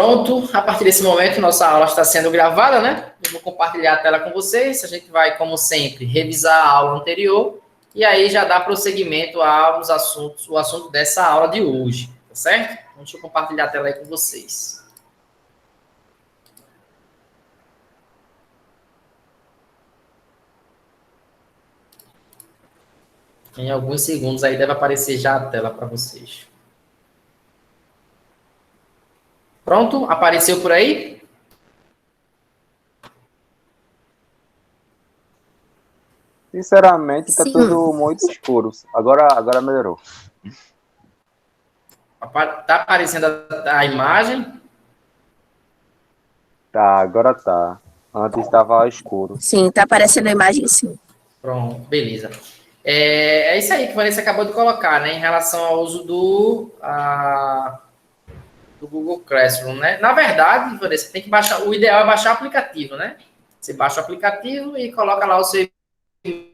Pronto, a partir desse momento, nossa aula está sendo gravada, né? Eu vou compartilhar a tela com vocês. A gente vai, como sempre, revisar a aula anterior e aí já dar prosseguimento aos assuntos, o assunto dessa aula de hoje, tá certo? Então, deixa eu compartilhar a tela aí com vocês. Em alguns segundos aí deve aparecer já a tela para vocês. Pronto? Apareceu por aí? Sinceramente, tá tudo muito escuro. Agora melhorou. Tá aparecendo a imagem? Tá, agora tá. Antes estava escuro. Sim, tá aparecendo a imagem, sim. Pronto, beleza. É isso aí que a Vanessa acabou de colocar, né? Em relação ao uso do Google Classroom, né? Na verdade, Vanessa, tem que baixar. O ideal é baixar o aplicativo, né? Você baixa o aplicativo e coloca lá o seu e-mail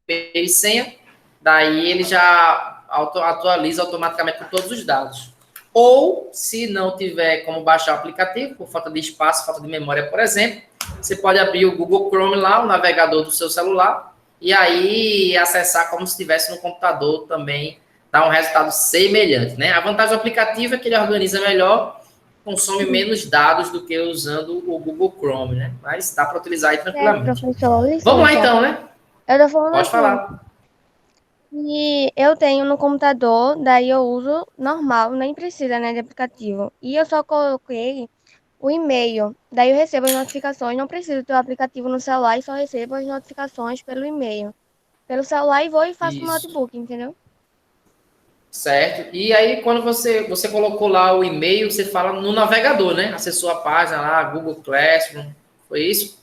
e senha. Daí ele já atualiza automaticamente com todos os dados. Ou, se não tiver como baixar o aplicativo, por falta de espaço, falta de memória, por exemplo, você pode abrir o Google Chrome lá, o navegador do seu celular, e aí acessar como se estivesse no computador também, dá um resultado semelhante, né? A vantagem do aplicativo é que ele organiza melhor, consome menos dados do que usando o Google Chrome, né? Mas dá para utilizar aí tranquilamente. Vamos lá então, né? Eu tô falando Pode assim, falar. e eu tenho no computador, daí eu uso normal, nem precisa, né, de aplicativo. E eu só coloquei o e-mail, daí eu recebo as notificações, não preciso ter o aplicativo no celular e só recebo as notificações pelo e-mail. Pelo celular e vou e faço no Isso. notebook, entendeu? Certo. E aí, quando você colocou lá o e-mail, você fala no navegador, né? Acessou a página lá, Google Classroom, foi isso?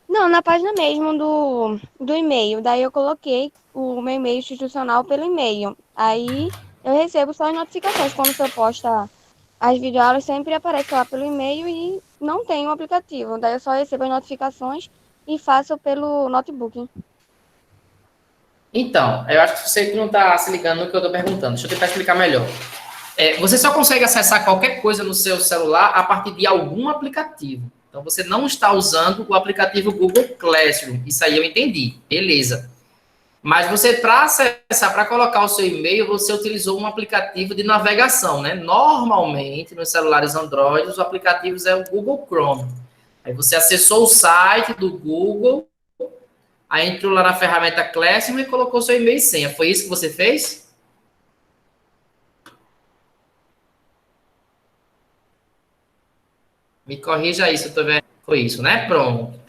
Não, na página mesmo do e-mail. Daí eu coloquei o meu e-mail institucional pelo e-mail. Aí eu recebo só as notificações. Quando você posta as videoaulas, sempre aparece lá pelo e-mail e não tem o aplicativo. Daí eu só recebo as notificações e faço pelo notebook. Então, eu acho que você não está se ligando no que eu estou perguntando. Deixa eu tentar explicar melhor. Você só consegue acessar qualquer coisa no seu celular a partir de algum aplicativo. Então, você não está usando o aplicativo Google Classroom. Isso aí eu entendi. Beleza. Mas você, para acessar, para colocar o seu e-mail, você utilizou um aplicativo de navegação, né? Normalmente, nos celulares Android, os aplicativos é o Google Chrome. Aí você acessou o site do Google, aí entrou lá na ferramenta Classroom e colocou seu e-mail e senha. Foi isso que você fez? Me corrija aí se eu estou vendo. Foi isso, né? Pronto.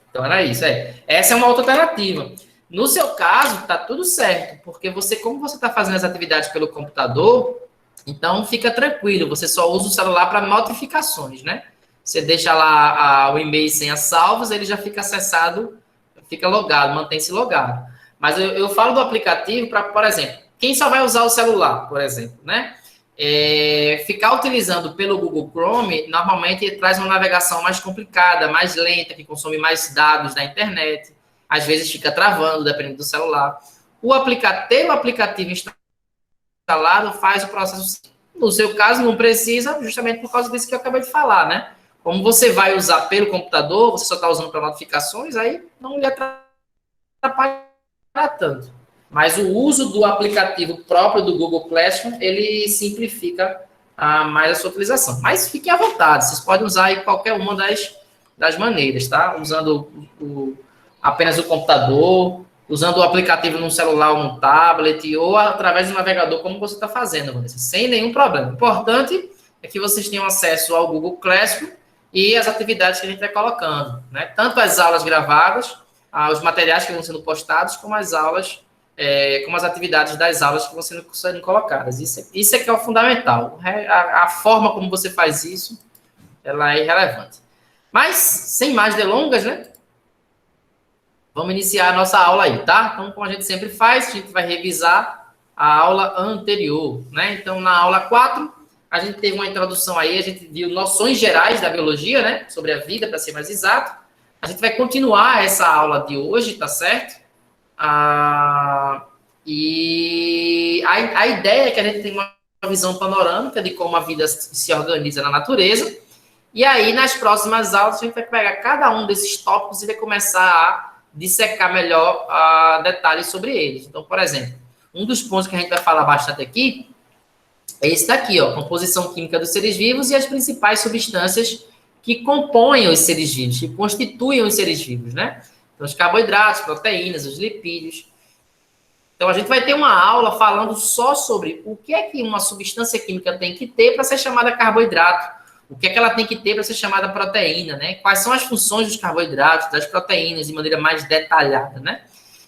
Então era isso. Essa é uma outra alternativa. No seu caso, tá tudo certo, porque você, como você está fazendo as atividades pelo computador, então fica tranquilo, você só usa o celular para notificações, né? Você deixa lá o e-mail sem as salvas, ele já fica acessado, fica logado, mantém-se logado. Mas eu falo do aplicativo para, por exemplo, quem só vai usar o celular, por exemplo, né? Ficar utilizando pelo Google Chrome, normalmente ele traz uma navegação mais complicada, mais lenta, que consome mais dados da internet. Às vezes fica travando, dependendo do celular. Ter o aplicativo instalado faz o processo. No seu caso, não precisa, justamente por causa disso que eu acabei de falar, né? Como você vai usar pelo computador, você só está usando para notificações, aí não lhe atrapalha tanto. Mas o uso do aplicativo próprio do Google Classroom, ele simplifica mais a sua utilização. Mas fiquem à vontade, vocês podem usar aí qualquer uma das maneiras, tá? Usando apenas o computador, usando o aplicativo num celular ou num tablet, ou através do navegador, como você está fazendo, Vanessa, sem nenhum problema. O importante é que vocês tenham acesso ao Google Classroom e as atividades que a gente vai colocando, né? Tanto as aulas gravadas, os materiais que vão sendo postados, como as aulas, como as atividades das aulas que vão sendo colocadas. Isso é que é o fundamental. A forma como você faz isso, ela é irrelevante. Mas, sem mais delongas, né? Vamos iniciar a nossa aula aí, tá? Então, como a gente sempre faz, a gente vai revisar a aula anterior, né? Então, na aula 4, a gente teve uma introdução aí, a gente viu noções gerais da biologia, né? Sobre a vida, para ser mais exato. A gente vai continuar essa aula de hoje, tá certo? E a ideia é que a gente tenha uma visão panorâmica de como a vida se organiza na natureza. E aí, nas próximas aulas, a gente vai pegar cada um desses tópicos e vai começar a dissecar melhor detalhes sobre eles. Então, por exemplo, um dos pontos que a gente vai falar bastante aqui é esse daqui, ó, composição química dos seres vivos e as principais substâncias que compõem os seres vivos, que constituem os seres vivos, né? Então, os carboidratos, proteínas, os lipídios. Então, a gente vai ter uma aula falando só sobre o que é que uma substância química tem que ter para ser chamada carboidrato, o que é que ela tem que ter para ser chamada proteína, né? Quais são as funções dos carboidratos, das proteínas, de maneira mais detalhada, né?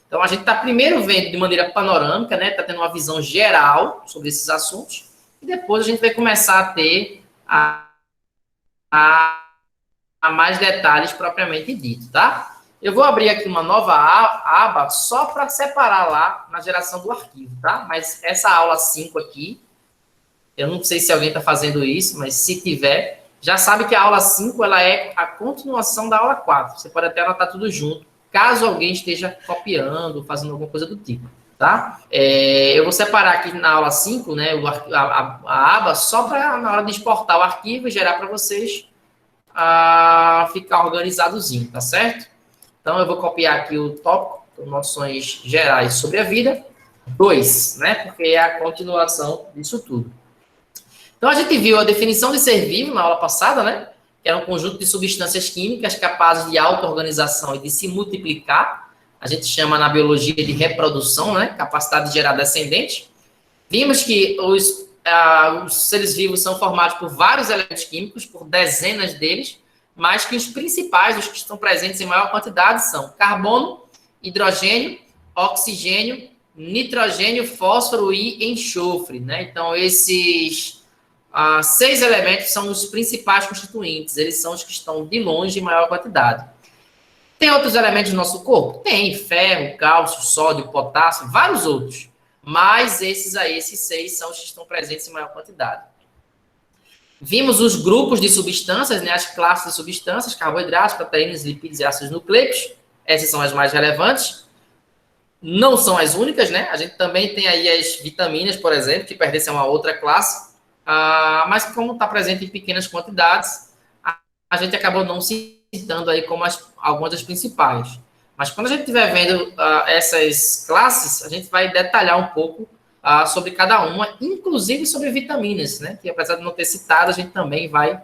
Então, a gente está primeiro vendo de maneira panorâmica, né? Está tendo uma visão geral sobre esses assuntos, e depois a gente vai começar a ter a mais detalhes propriamente dito, tá? Eu vou abrir aqui uma nova aba só para separar lá na geração do arquivo, tá? Mas essa aula 5 aqui, eu não sei se alguém está fazendo isso, mas se tiver, já sabe que a aula 5 ela é a continuação da aula 4. Você pode até anotar tudo junto, caso alguém esteja copiando, fazendo alguma coisa do tipo, tá? Eu vou separar aqui na aula 5, né, a aba só para na hora de exportar o arquivo e gerar para vocês ficar organizadozinho, tá certo? Então, eu vou copiar aqui o tópico, noções gerais sobre a vida, 2, né? Porque é a continuação disso tudo. Então, a gente viu a definição de ser vivo na aula passada, né? Que era um conjunto de substâncias químicas capazes de auto-organização e de se multiplicar. A gente chama na biologia de reprodução, né? Capacidade de gerar descendentes. Vimos que os seres vivos são formados por vários elementos químicos, por dezenas deles, mas que os principais, os que estão presentes em maior quantidade, são carbono, hidrogênio, oxigênio, nitrogênio, fósforo e enxofre, né? Então, esses 6 elementos são os principais constituintes, eles são os que estão de longe em maior quantidade. Tem outros elementos do nosso corpo? Tem, ferro, cálcio, sódio, potássio, vários outros, mas esses 6 são os que estão presentes em maior quantidade. Vimos os grupos de substâncias, né, as classes de substâncias, carboidratos, proteínas, lipídios e ácidos nucleicos. Essas são as mais relevantes. Não são as únicas, né? A gente também tem aí as vitaminas, por exemplo, que pertencem a uma outra classe, mas como está presente em pequenas quantidades, a gente acabou não citando aí como algumas das principais. Mas quando a gente estiver vendo essas classes, a gente vai detalhar um pouco sobre cada uma, inclusive sobre vitaminas, né? Que apesar de não ter citado, a gente também vai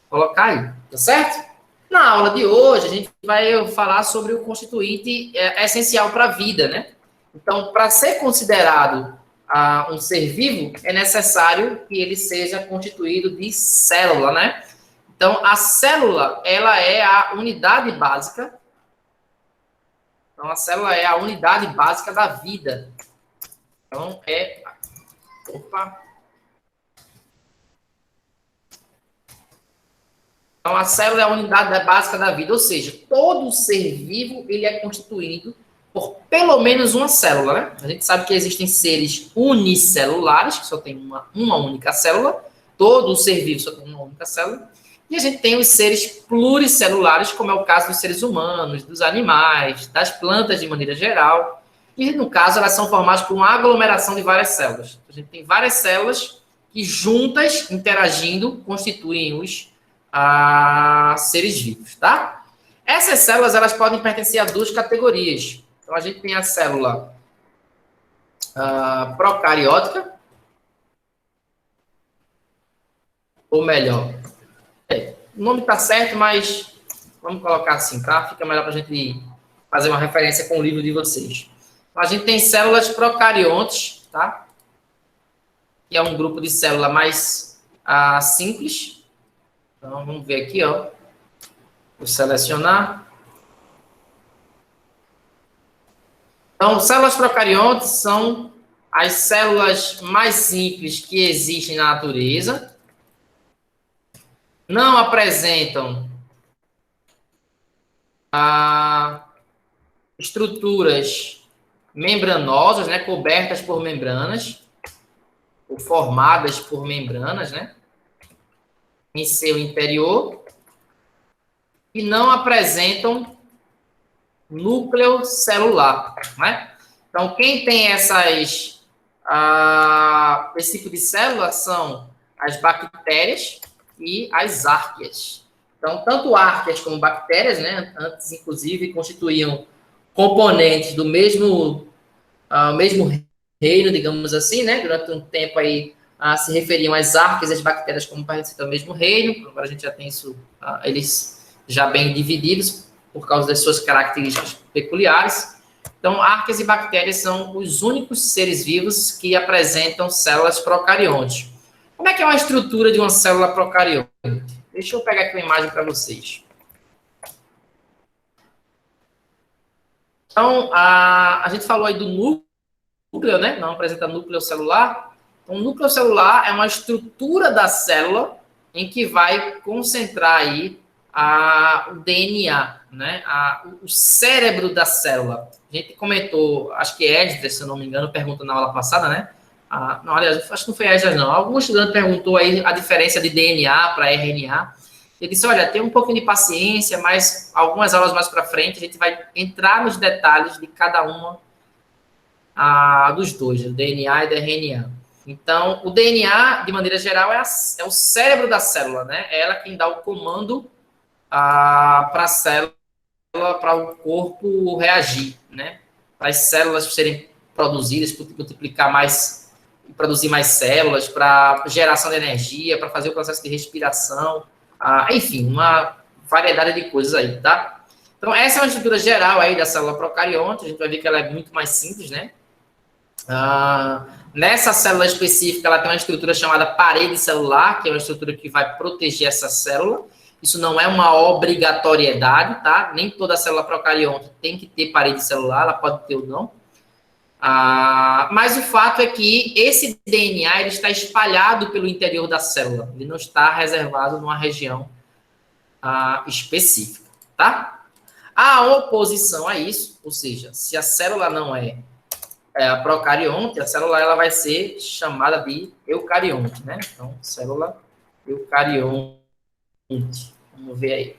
colocar aí, tá certo? Na aula de hoje, a gente vai falar sobre o constituinte essencial para a vida, né? Então, para ser considerado um ser vivo, é necessário que ele seja constituído de célula, né? Então, a célula, ela é a unidade básica. Então, a célula é a unidade básica da vida. Então, Então, a célula é a unidade básica da vida, ou seja, todo ser vivo ele é constituído por pelo menos uma célula, né? A gente sabe que existem seres unicelulares, que só tem uma única célula, todo ser vivo só tem uma única célula, e a gente tem os seres pluricelulares, como é o caso dos seres humanos, dos animais, das plantas de maneira geral. E, no caso, elas são formadas por uma aglomeração de várias células. A gente tem várias células que, juntas, interagindo, constituem os seres vivos, tá? Essas células, elas podem pertencer a 2 categorias. Então, a gente tem a célula procariótica, ou melhor, o nome está certo, mas vamos colocar assim, tá? Fica melhor para a gente fazer uma referência com o livro de vocês. A gente tem células procariontes, tá? Que é um grupo de célula mais simples. Então, vamos ver aqui, ó. Vou selecionar. Então, células procariontes são as células mais simples que existem na natureza. Não apresentam estruturas membranosas, né, cobertas por membranas, ou formadas por membranas, né, em seu interior, e não apresentam núcleo celular, né? Então, quem tem essas esse tipo de célula são as bactérias e as árqueas. Então, tanto árqueas como bactérias, né, antes, inclusive, constituíam componentes do mesmo reino, digamos assim, né? Durante um tempo aí se referiam às árqueas e às bactérias como parecidos do mesmo reino. Agora a gente já tem isso, eles já bem divididos por causa das suas características peculiares. Então, árqueas e bactérias são os únicos seres vivos que apresentam células procariontes. Como é que é uma estrutura de uma célula procarionte? Deixa eu pegar aqui uma imagem para vocês. Então, a gente falou aí do núcleo, né? Não apresenta núcleo celular. Então, o núcleo celular é uma estrutura da célula em que vai concentrar aí o DNA, né? O cérebro da célula. A gente comentou, acho que Esdras, se eu não me engano, perguntou na aula passada, né? Não, aliás, acho que não foi Esdras, não. Algum estudante perguntou aí a diferença de DNA para RNA. Ele disse, olha, tem um pouquinho de paciência, mas algumas aulas mais para frente a gente vai entrar nos detalhes de cada uma dos dois, do DNA e do RNA. Então, o DNA, de maneira geral, é o cérebro da célula, né? É ela quem dá o comando para a célula, para o corpo reagir, né? Para as células serem produzidas, multiplicar mais, produzir mais células, para geração de energia, para fazer o processo de respiração, enfim, uma variedade de coisas aí, tá? Então, essa é uma estrutura geral aí da célula procarionte, a gente vai ver que ela é muito mais simples, né? Nessa célula específica, ela tem uma estrutura chamada parede celular, que é uma estrutura que vai proteger essa célula. Isso não é uma obrigatoriedade, tá? Nem toda célula procarionte tem que ter parede celular, ela pode ter ou não. Mas o fato é que esse DNA ele está espalhado pelo interior da célula, ele não está reservado numa região específica, tá? A oposição a isso, ou seja, se a célula não é a procarionte, a célula ela vai ser chamada de eucarionte, né? Então, célula eucarionte. Vamos ver aí.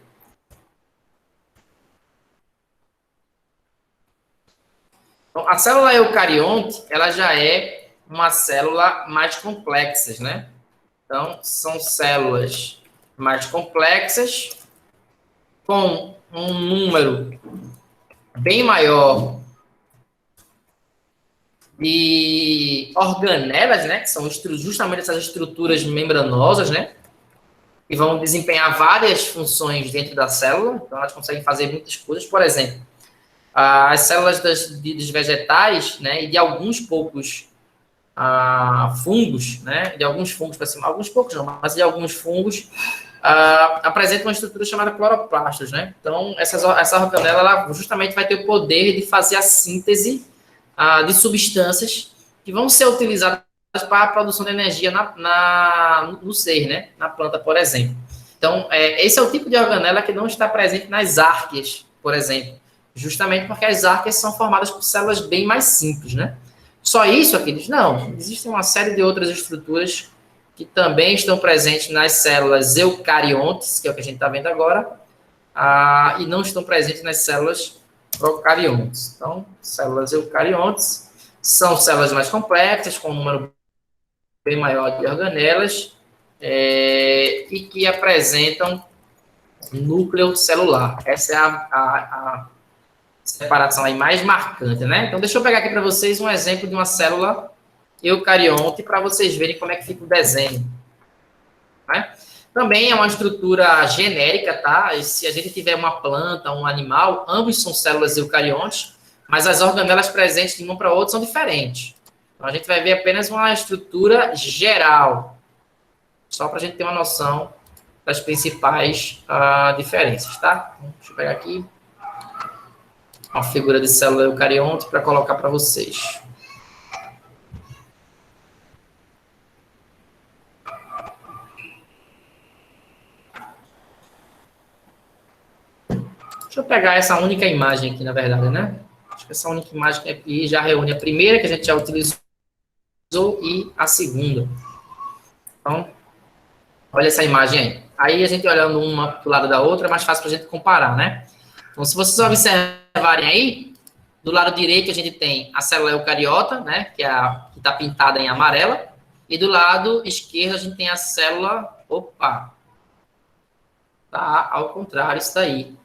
Então, a célula eucarionte, ela já é uma célula mais complexa, né? Então, são células mais complexas, com um número bem maior de organelas, né? Que são justamente essas estruturas membranosas, né? Que vão desempenhar várias funções dentro da célula. Então, elas conseguem fazer muitas coisas. Por exemplo, as células dos vegetais, né? E de alguns poucos fungos, né? De alguns fungos, para cima, alguns poucos não, mas de alguns fungos apresentam uma estrutura chamada cloroplastos, né? Então, essa organela ela justamente vai ter o poder de fazer a síntese de substâncias que vão ser utilizadas para a produção de energia no ser, né? Na planta, por exemplo. Então, esse é o tipo de organela que não está presente nas árqueas, por exemplo, justamente porque as árqueas são formadas por células bem mais simples, né? Só isso, aqueles? Não, existem uma série de outras estruturas que também estão presentes nas células eucariontes, que é o que a gente está vendo agora, e não estão presentes nas células procariontes. Então, células eucariontes são células mais complexas, com um número bem maior de organelas, e que apresentam núcleo celular. Essa é a separação aí mais marcante, né? Então, deixa eu pegar aqui para vocês um exemplo de uma célula eucarionte para vocês verem como é que fica o desenho. Né? Também é uma estrutura genérica, tá? E se a gente tiver uma planta, um animal, ambos são células eucariontes, mas as organelas presentes de uma para outra são diferentes. Então, a gente vai ver apenas uma estrutura geral, só para a gente ter uma noção das principais diferenças, tá? Deixa eu pegar aqui uma figura de célula eucarionte para colocar para vocês. Deixa eu pegar essa única imagem aqui, na verdade, né? Acho que essa única imagem aqui já reúne a primeira, que a gente já utilizou, e a segunda. Então, olha essa imagem aí. Aí, a gente olhando uma do lado da outra, é mais fácil para a gente comparar, né? Então, se vocês observarem aí, do lado direito a gente tem a célula eucariota, né? Que que está pintada em amarela, e do lado esquerdo a gente tem a célula, opa, tá ao contrário isso daí.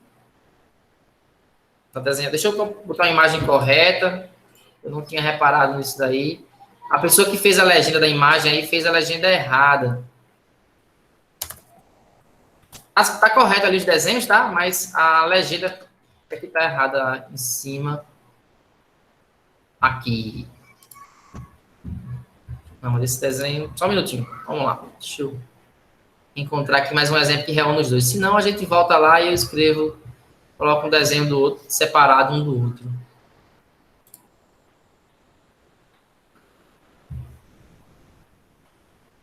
Tá desenhando. Deixa eu botar uma imagem correta, eu não tinha reparado nisso daí. A pessoa que fez a legenda da imagem aí fez a legenda errada. Tá correto ali os desenhos, tá? Mas a legenda é que tá errada em cima. Aqui. Não, mas esse desenho... Só um minutinho. Vamos lá. Deixa eu encontrar aqui mais um exemplo que reúne os dois. Senão a gente volta lá e eu escrevo, coloco um desenho do outro, separado um do outro.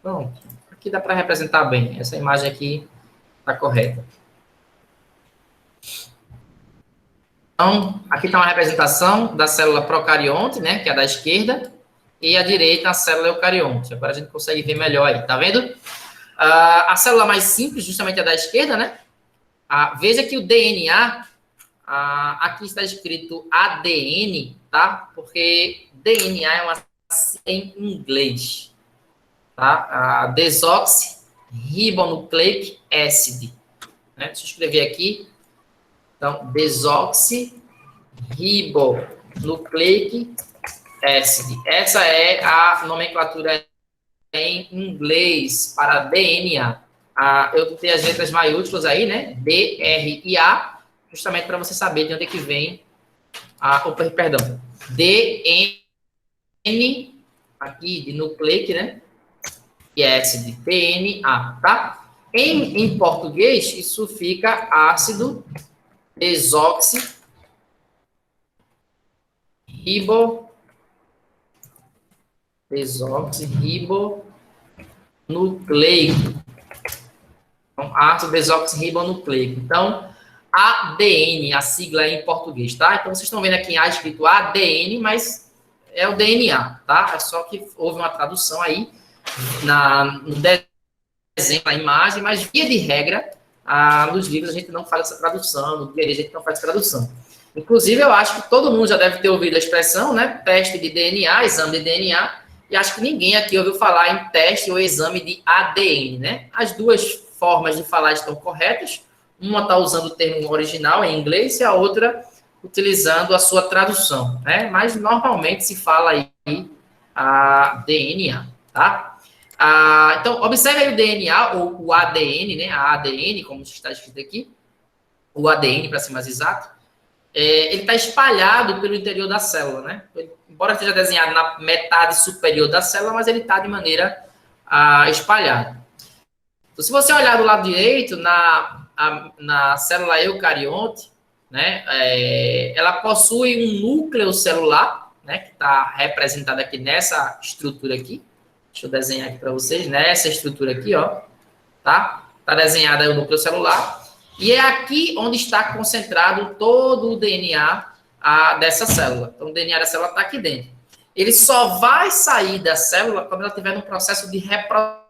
Pronto. Aqui dá para representar bem. Essa imagem aqui está correta. Então, aqui está uma representação da célula procarionte, né, que é a da esquerda, e à direita a célula eucarionte. Agora a gente consegue ver melhor aí, tá vendo? A célula mais simples, justamente a da esquerda, né? Veja que o DNA, aqui está escrito ADN, tá? Porque DNA é uma sigla em inglês, tá? Desoxyribonucleic acid. Né? Deixa eu escrever aqui. Então, desoxyribonucleic acid. Essa é a nomenclatura em inglês para DNA. Eu tenho as letras maiúsculas aí, né? D, R e A, justamente para você saber de onde é que vem perdão. D, N, aqui de nucleic, né? E acid, DNA, tá? Em português, isso fica ácido desoxirribonucleico. Então, ácido desoxirribonucleico. Então, ADN, a sigla é em português, tá? Então, vocês estão vendo aqui em A escrito ADN, mas é o DNA, tá? É só que houve uma tradução aí no desenho, na imagem, mas via de regra, nos livros a gente não faz essa tradução, no dia a dia a gente não faz tradução. Inclusive, eu acho que todo mundo já deve ter ouvido a expressão, né? Teste de DNA, exame de DNA, e acho que ninguém aqui ouviu falar em teste ou exame de ADN, né? As duas formas de falar estão corretas. Uma está usando o termo original em inglês e a outra utilizando a sua tradução, né? Mas normalmente se fala aí DNA, tá? Então, observe aí o DNA, ou o ADN, né? A ADN, como está escrito aqui, o ADN, para ser mais exato, ele está espalhado pelo interior da célula, né? Embora esteja desenhado na metade superior da célula, mas ele está de maneira espalhada. Então, se você olhar do lado direito, na célula eucarionte, né? Ela possui um núcleo celular, né? Que está representado aqui nessa estrutura aqui. Deixa eu desenhar aqui para vocês, nessa estrutura aqui, ó, tá? Tá desenhado aí o núcleo celular. E é aqui onde está concentrado todo o DNA dessa célula. Então, o DNA da célula está aqui dentro. Ele só vai sair da célula quando ela estiver no processo de reprodução.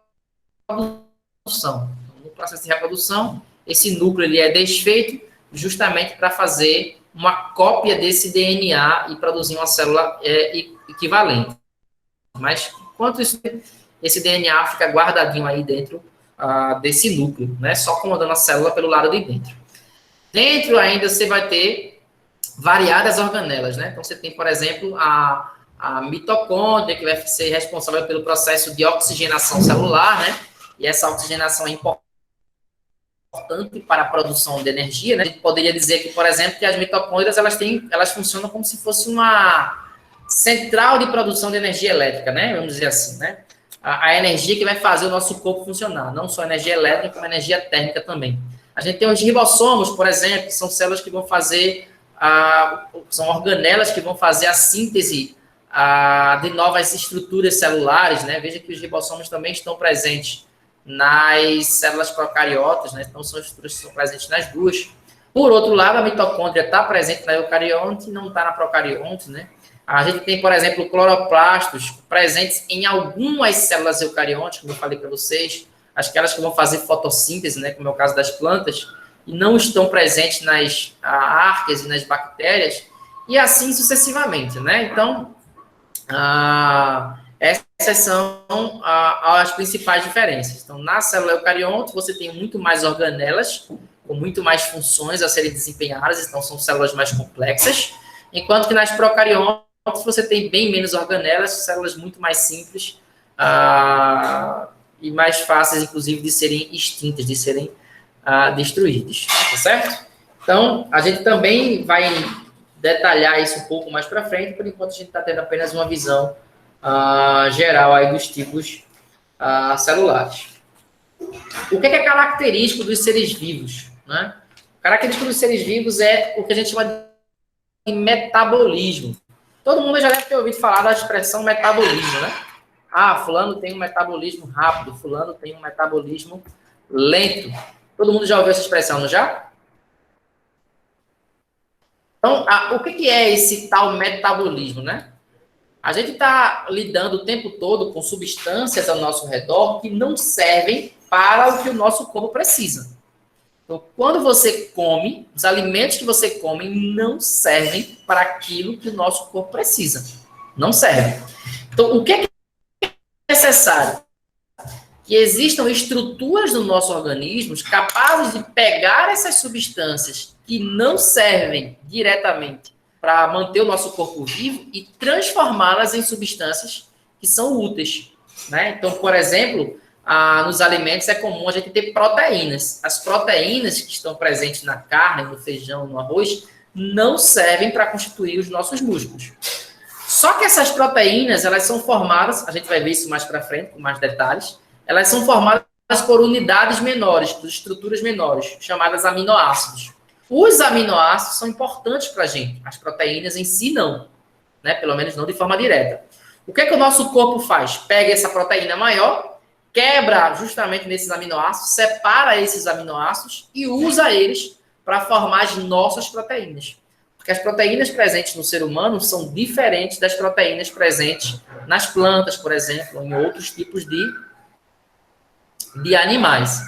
No processo de reprodução, esse núcleo ele é desfeito justamente para fazer uma cópia desse DNA e produzir uma célula equivalente. Mas enquanto esse DNA fica guardadinho aí dentro desse núcleo, né? Só comandando a célula pelo lado de dentro. Dentro ainda você vai ter variadas organelas, né? Então você tem, por exemplo, a mitocôndria, que vai ser responsável pelo processo de oxigenação celular, né? E essa oxigenação é importante para a produção de energia, né? A gente poderia dizer que, por exemplo, que as mitocôndrias elas funcionam como se fosse uma central de produção de energia elétrica, né? Vamos dizer assim, né? A energia que vai fazer o nosso corpo funcionar, não só energia elétrica, como energia térmica também. A gente tem os ribossomos, por exemplo, que são células que vão fazer, são organelas que vão fazer a síntese de novas estruturas celulares, né? Veja que os ribossomos também estão presentes nas células procariotas, né? Então, são estruturas que estão presentes nas duas. Por outro lado, a mitocôndria está presente na eucarionte e não está na procarionte, né? A gente tem, por exemplo, cloroplastos presentes em algumas células eucariontes, como eu falei para vocês, aquelas que vão fazer fotossíntese, né, como é o caso das plantas, e não estão presentes nas arqueias e nas bactérias, e assim sucessivamente, né? Então, essas são as principais diferenças. Então, na célula eucarionte, você tem muito mais organelas, com muito mais funções a serem desempenhadas, então são células mais complexas, enquanto que nas procariontes você tem bem menos organelas, células muito mais simples e mais fáceis, inclusive, de serem extintas, de serem destruídas, tá certo? Então, a gente também vai detalhar isso um pouco mais para frente, por enquanto a gente está tendo apenas uma visão geral aí dos tipos celulares. O que é característico dos seres vivos? Né? Característico dos seres vivos é o que a gente chama de metabolismo. Todo mundo já deve ter ouvido falar da expressão metabolismo, né? Fulano tem um metabolismo rápido, fulano tem um metabolismo lento. Todo mundo já ouviu essa expressão, não já? Então, o que é esse tal metabolismo, né? A gente está lidando o tempo todo com substâncias ao nosso redor que não servem para o que o nosso corpo precisa. Então, quando você come, os alimentos que você come não servem para aquilo que o nosso corpo precisa. Não servem. Então, o que é necessário? Que existam estruturas no nosso organismo capazes de pegar essas substâncias que não servem diretamente para manter o nosso corpo vivo e transformá-las em substâncias que são úteis, né? Então, por exemplo, nos alimentos é comum a gente ter proteínas. As proteínas que estão presentes na carne, no feijão, no arroz, não servem para constituir os nossos músculos. Só que essas proteínas, elas são formadas, a gente vai ver isso mais para frente, com mais detalhes, elas são formadas por unidades menores, por estruturas menores, chamadas aminoácidos. Os aminoácidos são importantes para a gente, as proteínas em si não, né? Pelo menos não de forma direta. O que é que o nosso corpo faz? Pega essa proteína maior, quebra justamente nesses aminoácidos, separa esses aminoácidos e usa eles para formar as nossas proteínas. Porque as proteínas presentes no ser humano são diferentes das proteínas presentes nas plantas, por exemplo, ou em outros tipos de animais.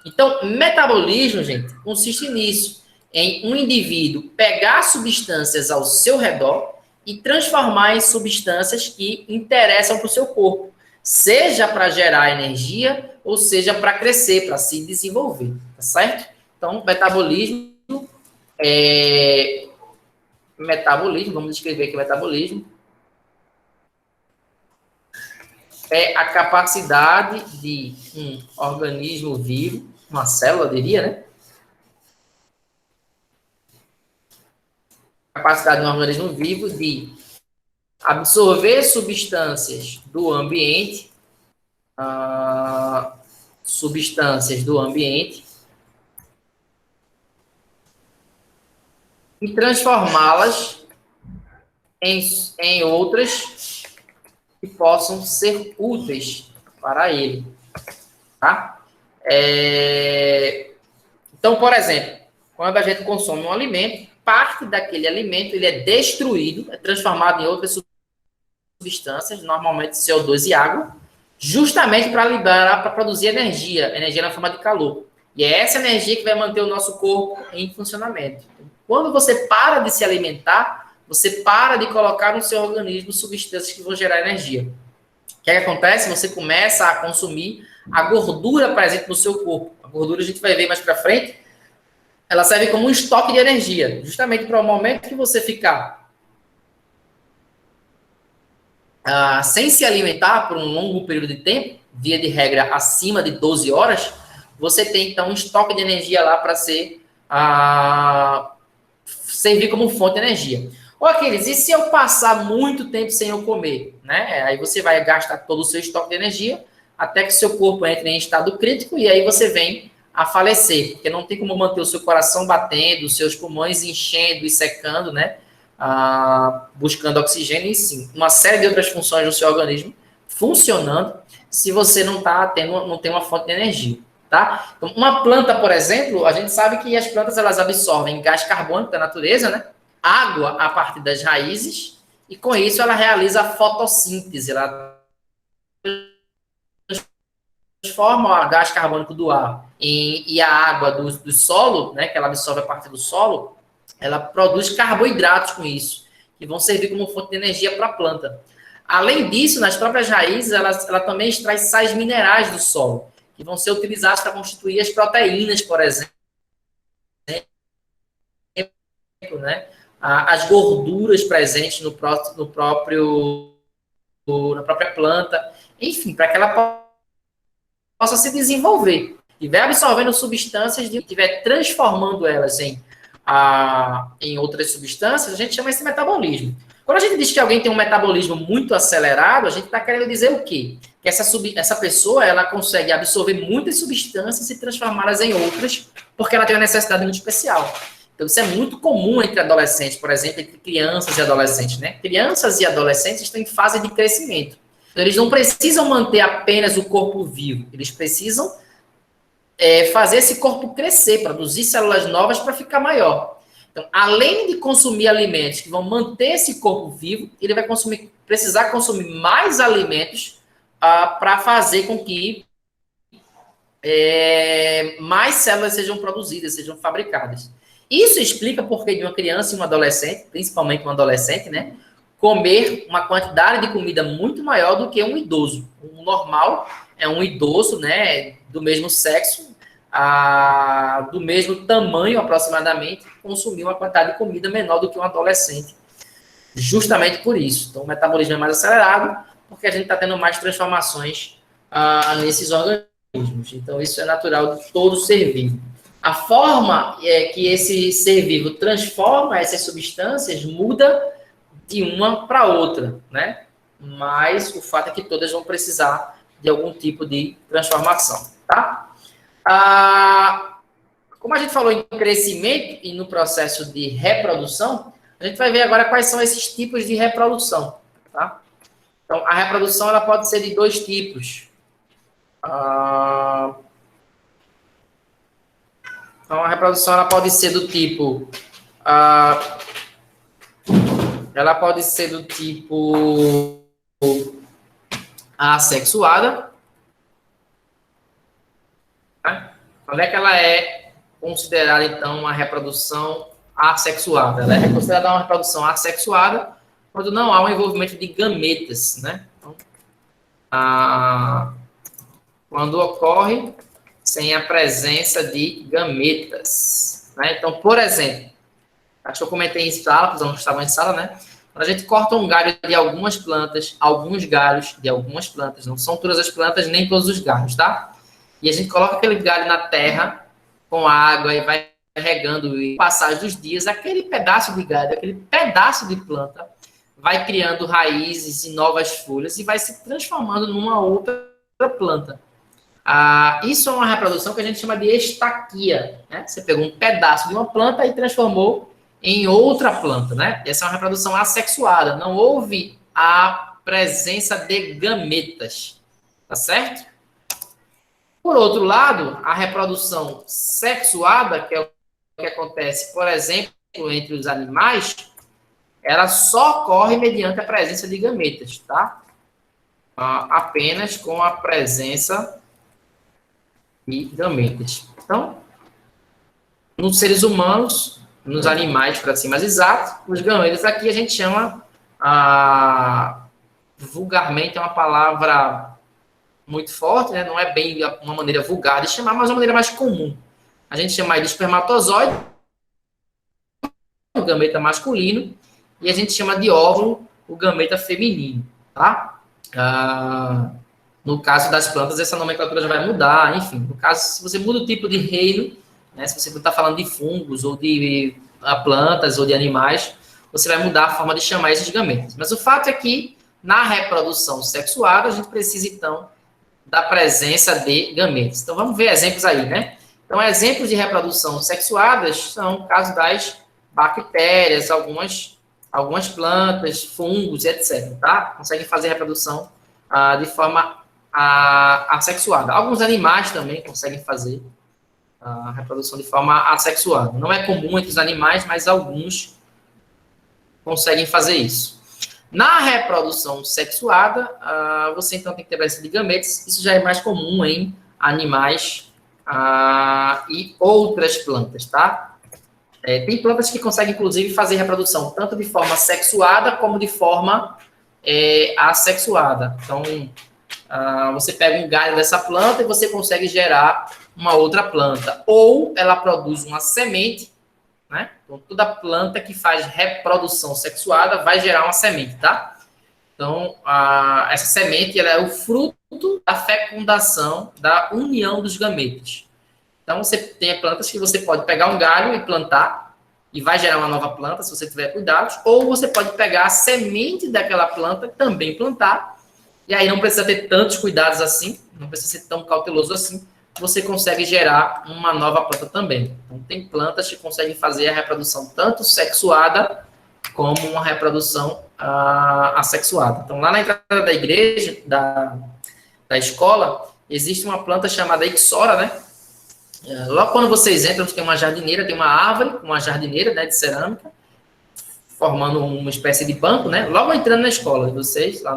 Então, metabolismo, gente, consiste nisso, em um indivíduo pegar substâncias ao seu redor e transformar em substâncias que interessam para o seu corpo, seja para gerar energia ou seja para crescer, para se desenvolver, tá certo? Então, metabolismo, vamos descrever aqui o metabolismo, é a capacidade de um organismo vivo, uma célula, diria, né? Capacidade de um organismo vivo de absorver substâncias do ambiente, e transformá-las em outras que possam ser úteis para ele, tá? Então, por exemplo, quando a gente consome um alimento, parte daquele alimento ele é destruído, é transformado em outras substâncias, normalmente CO2 e água, justamente para liberar, para produzir energia na forma de calor. E é essa energia que vai manter o nosso corpo em funcionamento. Quando você para de se alimentar, você para de colocar no seu organismo substâncias que vão gerar energia. O que acontece? Você começa a consumir a gordura presente no seu corpo. A gordura a gente vai ver mais para frente, ela serve como um estoque de energia, justamente para o momento que você ficar sem se alimentar por um longo período de tempo, via de regra acima de 12 horas, você tem então um estoque de energia lá para servir como fonte de energia. Ô, Aquiles, e se eu passar muito tempo sem eu comer? Né? Aí você vai gastar todo o seu estoque de energia até que seu corpo entre em estado crítico e aí você vem a falecer, porque não tem como manter o seu coração batendo, os seus pulmões enchendo e secando, né? Buscando oxigênio e sim, uma série de outras funções do seu organismo funcionando se você não tem uma fonte de energia, tá? Então, uma planta, por exemplo, a gente sabe que as plantas elas absorvem gás carbônico da natureza, né? Água a partir das raízes e com isso ela realiza a fotossíntese, ela transforma o gás carbônico do ar e a água do solo, né, que ela absorve a partir do solo, ela produz carboidratos com isso, que vão servir como fonte de energia para a planta. Além disso, nas próprias raízes, ela também extrai sais minerais do solo, que vão ser utilizados para constituir as proteínas, por exemplo, né? As gorduras presentes na própria planta, enfim, para que ela possa se desenvolver. E vai absorvendo substâncias e estiver transformando elas em outras substâncias, a gente chama esse metabolismo. Quando a gente diz que alguém tem um metabolismo muito acelerado, a gente está querendo dizer o quê? Que essa pessoa ela consegue absorver muitas substâncias e transformá-las em outras, porque ela tem uma necessidade muito especial. Então, isso é muito comum entre adolescentes, por exemplo, entre crianças e adolescentes, né? Crianças e adolescentes estão em fase de crescimento. Então, eles não precisam manter apenas o corpo vivo, eles precisam fazer esse corpo crescer, produzir células novas para ficar maior. Então, além de consumir alimentos que vão manter esse corpo vivo, ele vai precisar consumir mais alimentos para fazer com que mais células sejam produzidas, sejam fabricadas. Isso explica por que de uma criança e um adolescente, principalmente um adolescente, né, comer uma quantidade de comida muito maior do que um idoso. O normal é um idoso, né, do mesmo sexo, do mesmo tamanho aproximadamente, consumir uma quantidade de comida menor do que um adolescente. Justamente por isso. Então, o metabolismo é mais acelerado, porque a gente está tendo mais transformações nesses organismos. Então, isso é natural de todo ser vivo. A forma que esse ser vivo transforma essas substâncias muda de uma para outra, né? Mas o fato é que todas vão precisar de algum tipo de transformação, tá? Como a gente falou em crescimento e no processo de reprodução, a gente vai ver agora quais são esses tipos de reprodução, tá? Então, a reprodução ela pode ser de dois tipos. Então, a reprodução ela pode ser do tipo assexuada. Né? Quando é que ela é considerada, então, uma reprodução assexuada? Ela é considerada uma reprodução assexuada quando não há um envolvimento de gametas, né? Então, quando ocorre sem a presença de gametas. Né? Então, por exemplo, acho que eu comentei em sala, não estava em sala, né? Quando a gente corta um galho de alguns galhos de algumas plantas, não são todas as plantas, nem todos os galhos, tá? E a gente coloca aquele galho na terra com água e vai regando, e com a passagem dos dias, aquele pedaço de galho, aquele pedaço de planta vai criando raízes e novas folhas e vai se transformando numa outra planta. Isso é uma reprodução que a gente chama de estaquia, né? Você pegou um pedaço de uma planta e transformou em outra planta, né? Essa é uma reprodução assexuada, não houve a presença de gametas, tá certo? Por outro lado, a reprodução sexuada, que é o que acontece, por exemplo, entre os animais, ela só ocorre mediante a presença de gametas, tá? Apenas com a presença de gametas. Então, nos seres humanos, nos animais, para ser mais exato, os gametas aqui a gente chama, vulgarmente, é uma palavra muito forte, né? Não é bem uma maneira vulgar de chamar, mas uma maneira mais comum. A gente chama de espermatozoide, o gameta masculino, e a gente chama de óvulo, o gameta feminino, tá? No caso das plantas, essa nomenclatura já vai mudar, enfim. No caso, se você muda o tipo de reino, né, se você está falando de fungos, ou de plantas, ou de animais, você vai mudar a forma de chamar esses gametas. Mas o fato é que, na reprodução sexuada, a gente precisa, então, da presença de gametas. Então, vamos ver exemplos aí, né? Então, exemplos de reprodução sexuadas são o caso das bactérias, algumas plantas, fungos, etc., tá? Conseguem fazer reprodução de forma assexuada. Alguns animais também conseguem fazer a reprodução de forma assexuada. Não é comum entre os animais, mas alguns conseguem fazer isso. Na reprodução sexuada, você então tem que ter presença de gametas. Isso já é mais comum em animais e outras plantas, tá? Tem plantas que conseguem, inclusive, fazer reprodução tanto de forma sexuada como de forma assexuada. Então, você pega um galho dessa planta e você consegue gerar uma outra planta. Ou ela produz uma semente, né? Então, toda planta que faz reprodução sexuada vai gerar uma semente, tá? Então, essa semente ela é o fruto da fecundação, da união dos gametas. Então, você tem plantas que você pode pegar um galho e plantar, e vai gerar uma nova planta, se você tiver cuidados, ou você pode pegar a semente daquela planta, também plantar, e aí não precisa ter tantos cuidados assim, não precisa ser tão cauteloso assim, você consegue gerar uma nova planta também. Então, tem plantas que conseguem fazer a reprodução tanto sexuada, como uma reprodução assexuada. Então, lá na entrada da igreja, da escola, existe uma planta chamada Ixora, né? Logo quando vocês entram, tem uma jardineira, tem uma árvore, uma jardineira, né, de cerâmica, formando uma espécie de banco, né? Logo entrando na escola de vocês, lá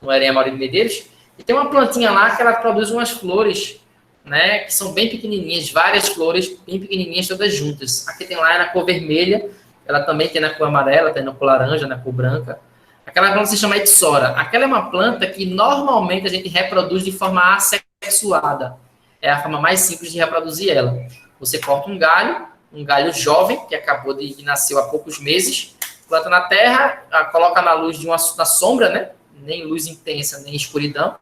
no Areia Mauri de Medeiros, e tem uma plantinha lá que ela produz umas flores, né, que são bem pequenininhas, várias flores bem pequenininhas, todas juntas. Aqui tem lá na cor vermelha, ela também tem na cor amarela, tem na cor laranja, na cor branca. Aquela planta se chama Ixora. Aquela é uma planta que normalmente a gente reproduz de forma assexuada. É a forma mais simples de reproduzir ela. Você corta um galho jovem, que acabou de nasceu há poucos meses, planta na terra, coloca na luz na sombra, né? Nem luz intensa, nem escuridão,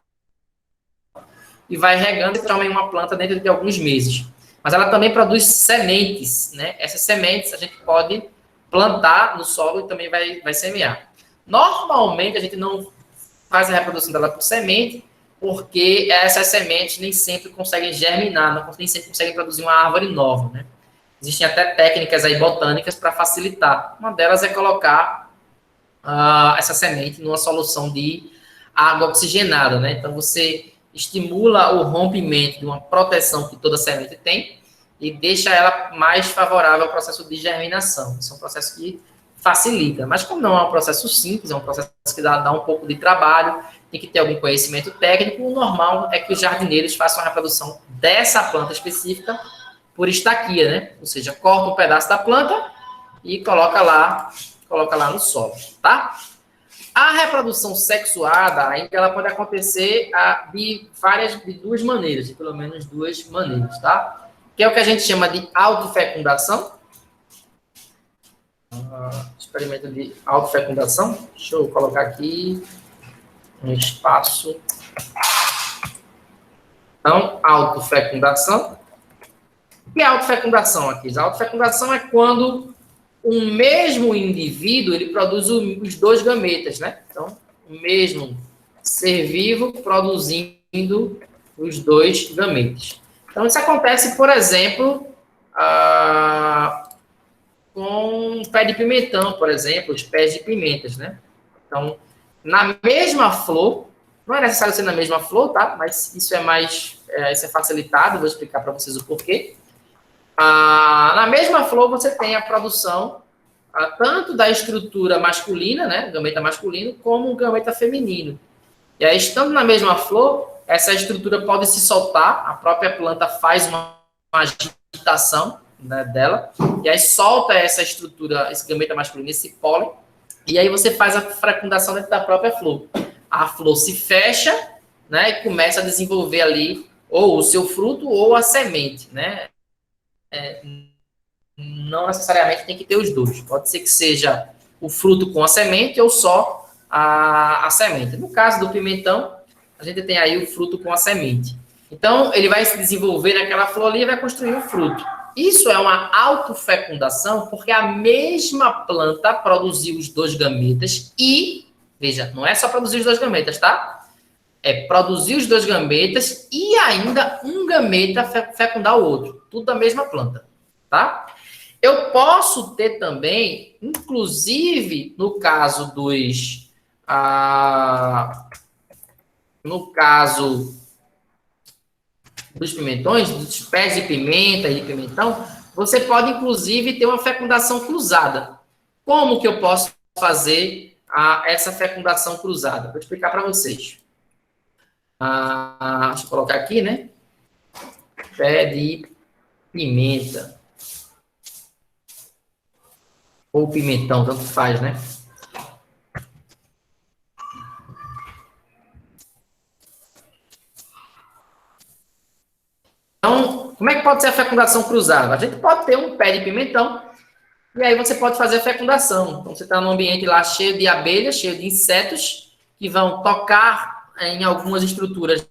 e vai regando e transforma em uma planta dentro de alguns meses. Mas ela também produz sementes, né? Essas sementes a gente pode plantar no solo e também vai semear. Normalmente a gente não faz a reprodução dela por semente, porque essas sementes nem sempre conseguem germinar, nem sempre conseguem produzir uma árvore nova, né? Existem até técnicas aí botânicas para facilitar. Uma delas é colocar essa semente numa solução de água oxigenada, né? Então você estimula o rompimento de uma proteção que toda semente tem e deixa ela mais favorável ao processo de germinação. Isso é um processo que facilita, mas como não é um processo simples, é um processo que dá um pouco de trabalho, tem que ter algum conhecimento técnico, o normal é que os jardineiros façam a reprodução dessa planta específica por estaquia, né? Ou seja, corta um pedaço da planta e coloca lá no solo, tá? A reprodução sexuada, ainda ela pode acontecer de duas maneiras, de pelo menos duas maneiras, tá? Que é o que a gente chama de autofecundação. Experimento de autofecundação. Deixa eu colocar aqui um espaço. Então, autofecundação. O que é autofecundação aqui? A autofecundação é quando um mesmo indivíduo ele produz os dois gametas, né? Então, o mesmo ser vivo produzindo os dois gametas. Então, isso acontece, por exemplo, com pé de pimentão, por exemplo, os pés de pimentas, né? Então, na mesma flor, não é necessário ser na mesma flor, tá? Mas isso isso é facilitado, vou explicar para vocês o porquê. Na mesma flor, você tem a produção tanto da estrutura masculina, né, gameta masculino, como o gameta feminino. E aí, estando na mesma flor, essa estrutura pode se soltar, a própria planta faz uma agitação, né, dela, e aí solta essa estrutura, esse gameta masculino, esse pólen, e aí você faz a fecundação dentro da própria flor. A flor se fecha, né, e começa a desenvolver ali ou o seu fruto ou a semente, né? Não necessariamente tem que ter os dois. Pode ser que seja o fruto com a semente ou só a semente. No caso do pimentão, a gente tem aí o fruto com a semente. Então, ele vai se desenvolver naquela flor ali e vai construir um fruto. Isso é uma autofecundação porque a mesma planta produziu os dois gametas e, veja, não é só produzir os dois gametas, tá? É produzir os dois gametas e ainda um gameta fecundar o outro. Tudo da mesma planta, tá? Eu posso ter também, inclusive no caso dos pimentões, dos pés de pimenta e de pimentão, você pode inclusive ter uma fecundação cruzada. Como que eu posso fazer essa fecundação cruzada? Vou explicar para vocês. Deixa eu colocar aqui, né? Pé de pimenta. Ou pimentão, tanto faz, né? como é que pode ser a fecundação cruzada? A gente pode ter um pé de pimentão e aí você pode fazer a fecundação. Então, você está num ambiente lá cheio de abelhas, cheio de insetos, que vão tocar em algumas estruturas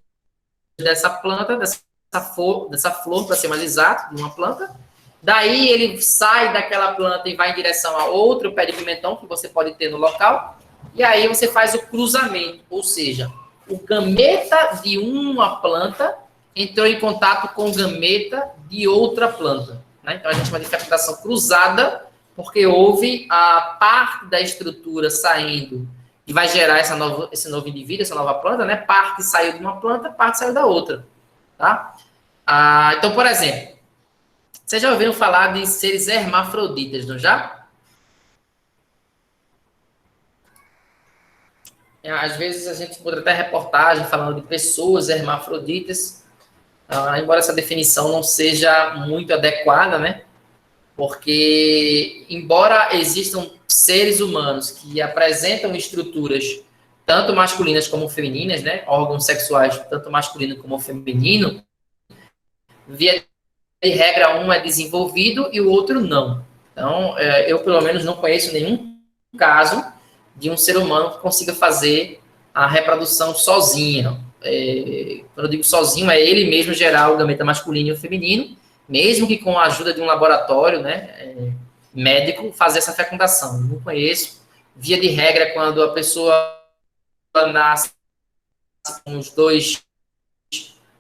dessa planta, dessa flor, para ser mais exato, de uma planta. Daí ele sai daquela planta e vai em direção a outro pé de pimentão que você pode ter no local. E aí você faz o cruzamento, ou seja, o gameta de uma planta entrou em contato com o gameta de outra planta. Né? Então a gente chama de fecundação cruzada, porque houve a parte da estrutura saindo e vai gerar esse novo indivíduo, essa nova planta, né? Parte saiu de uma planta, parte saiu da outra. Tá? Então, por exemplo, vocês já ouviram falar de seres hermafroditas, não já? Às vezes a gente pode até reportagem falando de pessoas hermafroditas, embora essa definição não seja muito adequada, né? Porque, embora existam seres humanos que apresentam estruturas tanto masculinas como femininas, né? Órgãos sexuais tanto masculino como feminino, via de regra, um é desenvolvido e o outro não. Então, eu pelo menos não conheço nenhum caso de um ser humano que consiga fazer a reprodução sozinho. Quando eu digo sozinho, é ele mesmo gerar o gameta masculino e o feminino, mesmo que com a ajuda de um laboratório, né, médico, fazer essa fecundação. Não conheço. Via de regra, quando a pessoa nasce com os dois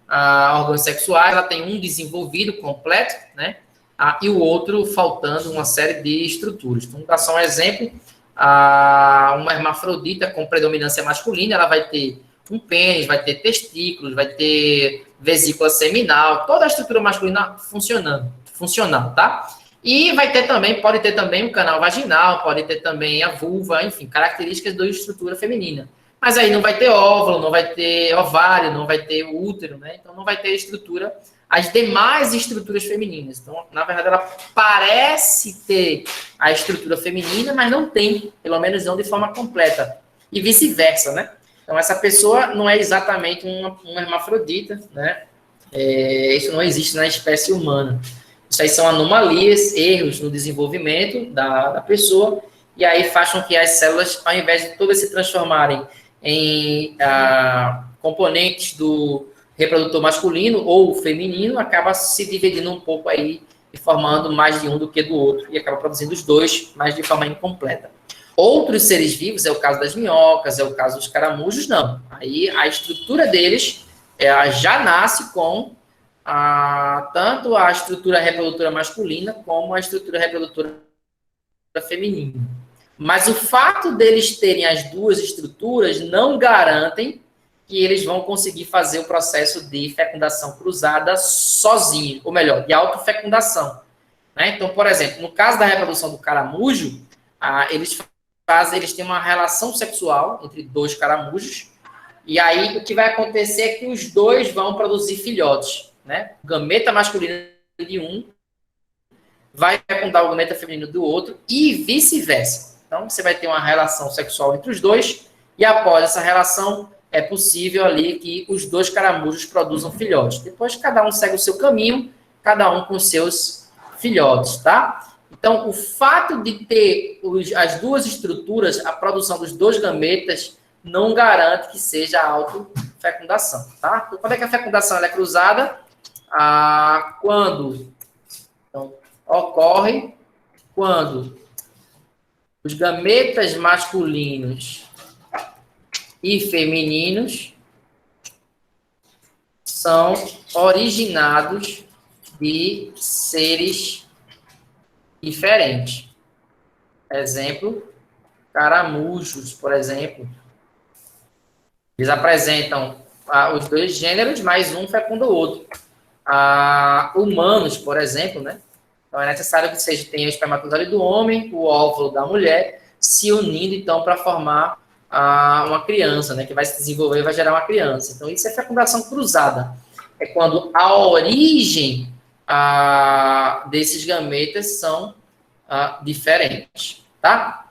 órgãos sexuais, ela tem um desenvolvido completo, né? E o outro faltando uma série de estruturas. Então, vou dar só um exemplo. Uma hermafrodita com predominância masculina, ela vai ter um pênis, vai ter testículos, vai ter vesícula seminal, toda a estrutura masculina funcional, tá? E pode ter também um canal vaginal, pode ter também a vulva, enfim, características da estrutura feminina. Mas aí não vai ter óvulo, não vai ter ovário, não vai ter útero, né? Então não vai ter as demais estruturas femininas. Então, na verdade, ela parece ter a estrutura feminina, mas não tem, pelo menos não de forma completa. E vice-versa, né? Então, essa pessoa não é exatamente uma hermafrodita, né? Isso não existe na espécie humana. Isso aí são anomalias, erros no desenvolvimento da pessoa, e aí faz com que as células, ao invés de todas se transformarem em componentes do reprodutor masculino ou feminino, acaba se dividindo um pouco aí e formando mais de um do que do outro, e acaba produzindo os dois, mas de forma incompleta. Outros seres vivos, é o caso das minhocas, é o caso dos caramujos, não. Aí a estrutura deles já nasce com tanto a estrutura reprodutora masculina como a estrutura reprodutora feminina. Mas o fato deles terem as duas estruturas não garantem que eles vão conseguir fazer o processo de fecundação cruzada sozinho, ou melhor, de autofecundação. Né? Então, por exemplo, no caso da reprodução do caramujo, eles têm uma relação sexual entre dois caramujos, e aí o que vai acontecer é que os dois vão produzir filhotes. Né? O gameta masculino de um vai fecundar o gameta feminino do outro, e vice-versa. Então, você vai ter uma relação sexual entre os dois, e após essa relação, é possível ali que os dois caramujos produzam filhotes. Depois, cada um segue o seu caminho, cada um com seus filhotes, tá? Então, o fato de ter as duas estruturas, a produção dos dois gametas, não garante que seja autofecundação, tá? Então, quando é que a fecundação é cruzada? Ocorre quando os gametas masculinos e femininos são originados de seres diferentes. Exemplo, caramujos, por exemplo. Eles apresentam os dois gêneros, mas um fecunda o outro. Humanos, por exemplo, né? Então, é necessário que tenha o espermatozoide do homem, o óvulo da mulher, se unindo, então, para formar uma criança, né? Que vai se desenvolver e vai gerar uma criança. Então, isso é fecundação cruzada. É quando a origem desses gametas são diferentes, tá?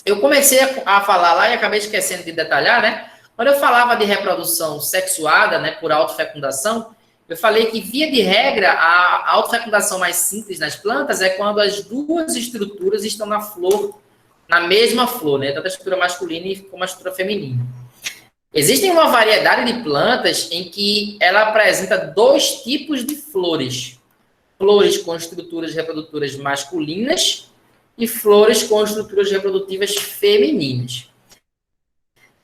Eu comecei a falar lá e acabei esquecendo de detalhar, né? Quando eu falava de reprodução sexuada, né, por autofecundação, Eu falei que, via de regra, a autofecundação mais simples nas plantas é quando as duas estruturas estão na flor, na mesma flor, né? Tanto a estrutura masculina como a estrutura feminina. Existem uma variedade de plantas em que ela apresenta dois tipos de flores. Flores com estruturas reprodutoras masculinas e flores com estruturas reprodutivas femininas.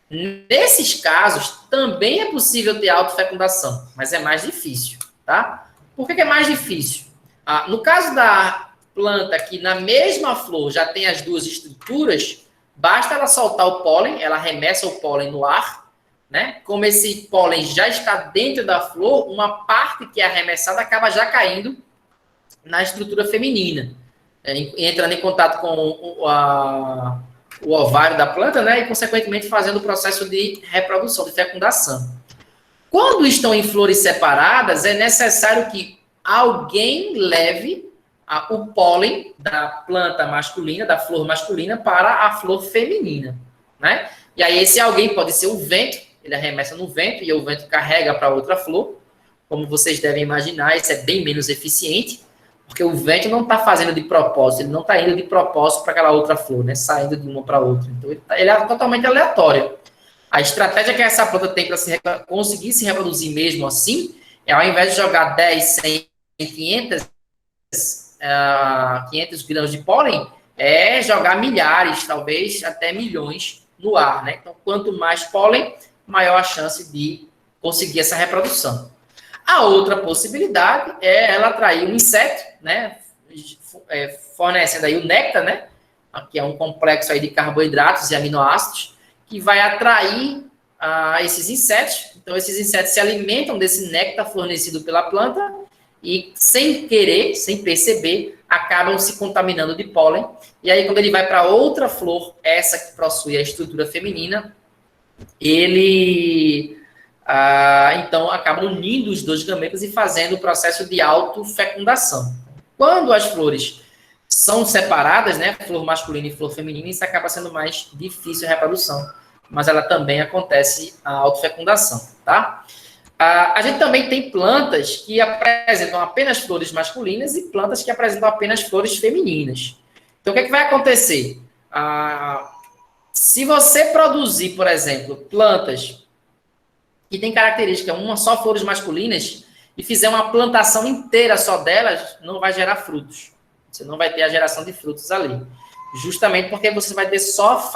Nesses casos, também é possível ter autofecundação, mas é mais difícil, tá? Por que é mais difícil? No caso da planta que na mesma flor já tem as duas estruturas, basta ela soltar o pólen, ela arremessa o pólen no ar, né? Como esse pólen já está dentro da flor, uma parte que é arremessada acaba já caindo na estrutura feminina, entrando em contato com o ovário da planta, né, e, consequentemente, fazendo o processo de reprodução, de fecundação. Quando estão em flores separadas, é necessário que alguém leve o pólen da planta masculina, da flor masculina, para a flor feminina, né? E aí esse alguém pode ser o vento, ele arremessa no vento e o vento carrega para outra flor. Como vocês devem imaginar, isso é bem menos eficiente, porque o vento não está fazendo de propósito, ele não está indo de propósito para aquela outra flor, né? Saindo de uma para outra. Então, ele é totalmente aleatório. A estratégia que essa planta tem para conseguir se reproduzir mesmo assim, é ao invés de jogar 10, 100, 500 gramas de pólen, é jogar milhares, talvez até milhões no ar, né? Então, quanto mais pólen, maior a chance de conseguir essa reprodução. A outra possibilidade é ela atrair um inseto, né, fornecendo aí o néctar, né, que é um complexo aí de carboidratos e aminoácidos, que vai atrair esses insetos. Então, esses insetos se alimentam desse néctar fornecido pela planta e, sem querer, sem perceber, acabam se contaminando de pólen. E aí, quando ele vai para outra flor, essa que possui a estrutura feminina, ele... então, acaba unindo os dois gametas e fazendo o processo de autofecundação. Quando as flores são separadas, né, flor masculina e flor feminina, isso acaba sendo mais difícil a reprodução, mas ela também acontece a autofecundação, tá? A gente também tem plantas que apresentam apenas flores masculinas e plantas que apresentam apenas flores femininas. Então, o que é que vai acontecer? Se você produzir, por exemplo, plantas que tem característica, uma só flores masculinas, e fizer uma plantação inteira só delas, não vai gerar frutos. Você não vai ter a geração de frutos ali. Justamente porque você vai ter só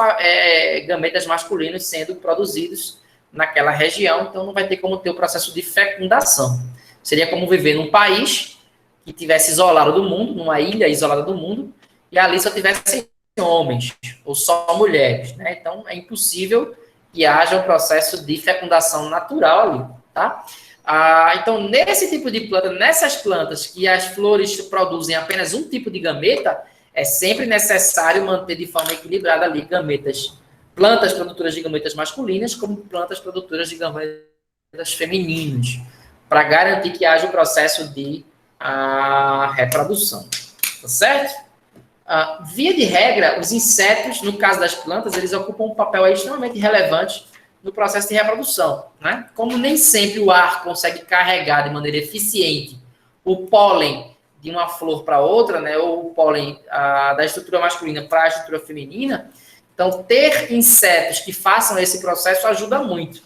gametas masculinos sendo produzidos naquela região, então não vai ter como ter o processo de fecundação. Seria como viver num país que tivesse isolado do mundo, numa ilha isolada do mundo, e ali só tivesse homens, ou só mulheres, né? Então é impossível que haja um processo de fecundação natural ali, tá? Então, nesse tipo de planta, nessas plantas que as flores produzem apenas um tipo de gameta, é sempre necessário manter de forma equilibrada ali plantas produtoras de gametas masculinas como plantas produtoras de gametas femininas, para garantir que haja o processo de reprodução, tá certo? Via de regra, os insetos, no caso das plantas, eles ocupam um papel extremamente relevante no processo de reprodução, né? Como nem sempre o ar consegue carregar de maneira eficiente o pólen de uma flor para outra, né? Ou o pólen da estrutura masculina para a estrutura feminina, então ter insetos que façam esse processo ajuda muito.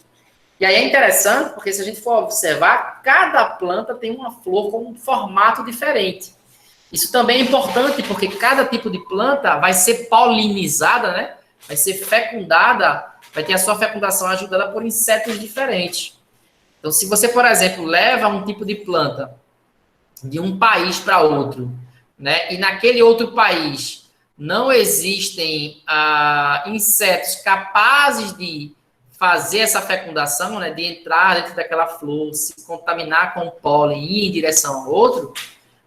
E aí é interessante, porque se a gente for observar, cada planta tem uma flor com um formato diferente. Isso também é importante, porque cada tipo de planta vai ser polinizada, né? Vai ser fecundada, vai ter a sua fecundação ajudada por insetos diferentes. Então, se você, por exemplo, leva um tipo de planta de um país para outro, né? E naquele outro país não existem insetos capazes de fazer essa fecundação, né? De entrar dentro daquela flor, se contaminar com o pólen e ir em direção ao outro,